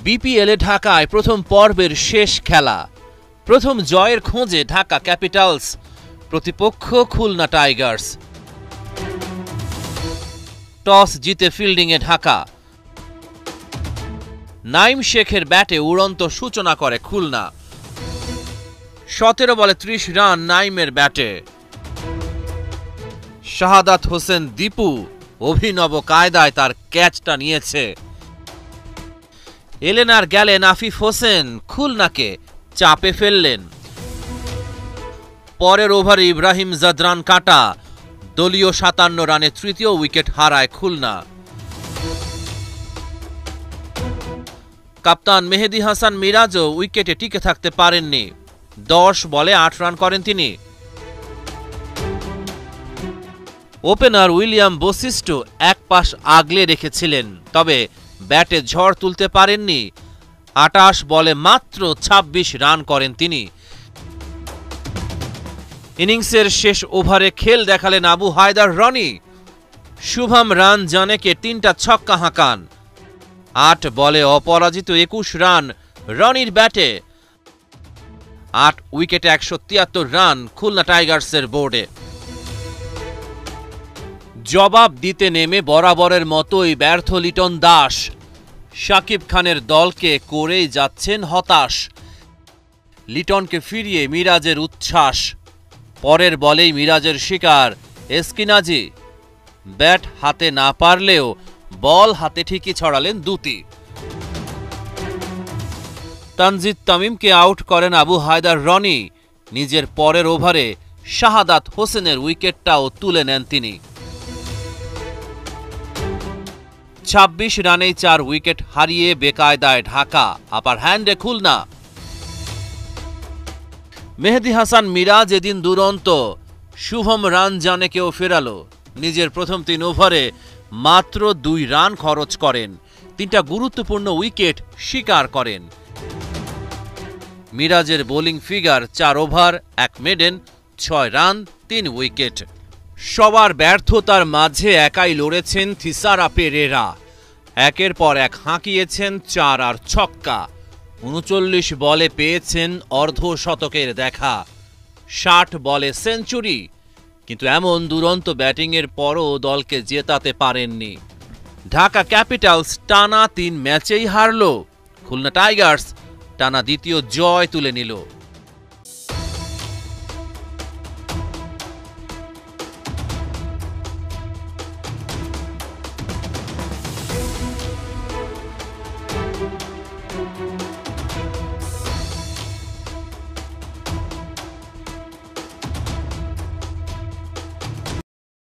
বিপিএলে ঢাকায় প্রথম পর্বের শেষ খেলা। প্রথম জয়ের খোঁজে ঢাকা ক্যাপিটালস, প্রতিপক্ষ খুলনা টাইগার্স। টস জিতে ফিল্ডিংয়ে ঢাকা। নাইম শেখের ব্যাটে উড়ন্ত সূচনা করে খুলনা। 17 বলে 30 রান নাইমের ব্যাটে। শাহাদাত হোসেন দীপু অভিনব কায়দায় তার ক্যাচটা নিয়েছে। এলেন আর গেলেন আফিফ হোসেন, খুলনাকে চাপে ফেললেন। পরের ওভারে ইব্রাহিম জাদরান কাটা দলীয় 57 রানে তৃতীয় উইকেট হারায় খুলনা। কাপ্তান মেহেদী হাসান মিরাজও উইকেটে টিকে থাকতে পারেননি। 10 বলে 8 রান করেন তিনি। ওপেনার উইলিয়াম বশিষ্ঠ এক পাশ আগলে রেখেছিলেন, তবে ব্যাটে ঝড় তুলতে পারেননি। 28 বলে মাত্র 26 রান করেন তিনি। ইনিংসের শেষ ওভারে খেল দেখালেন আবু হায়দার রনি। শুভম রান জানেকে 3টা ছক্কা হাঁকান। 8 বলে অপরাজিত 21 রান রনির ব্যাটে। 8 উইকেটে 173 রান খুলনা টাইগার্সের বোর্ডে। জবাব দিতে নেমে বরাবরের মতোই ব্যর্থ লিটন দাস। শাকিব খানের দলকে করেই যাচ্ছেন হতাশ। লিটনকে ফিরিয়ে মিরাজের উচ্ছ্বাস। পরের বলেই মিরাজের শিকার এসকিনাজি। ব্যাট হাতে না পারলেও বল হাতে ঠিকই ছড়ালেন দুটি। তানজিদ তামিমকে আউট করেন আবু হায়দার রনি। নিজের পরের ওভারে শাহাদাত হোসেনের উইকেটটাও তুলে নেন তিনি। 26 রানেই 4 উইকেট হারিয়ে বেকায়দায় ঢাকা, আপার হ্যান্ডে খুলনা। মেহেদী হাসান মিরাজ এদিন দুরন্ত। শুভম রান জানেকেও ফেরালো। নিজের প্রথম 3 ওভারে মাত্র 2 রান খরচ করেন। 3টা গুরুত্বপূর্ণ উইকেট শিকার করেন। মিরাজের bowling figure 4 over 1 maiden, 6 run 3 wicket. সবার ব্যর্থতার মাঝে একাই লড়েছেন থিসারা পেরেরা। একের পর এক হাঁকিয়েছেন 4 আর ছক্কা। 39 বলে পেয়েছেন অর্ধশতকের দেখা। 60 বলে সেঞ্চুরি। কিন্তু এমন দুরন্ত ব্যাটিংয়ের পরও দলকে জেতাতে পারেননি। ঢাকা ক্যাপিটালস টানা 3 ম্যাচেই হারল। খুলনা টাইগার্স টানা দ্বিতীয় জয় তুলে নিল।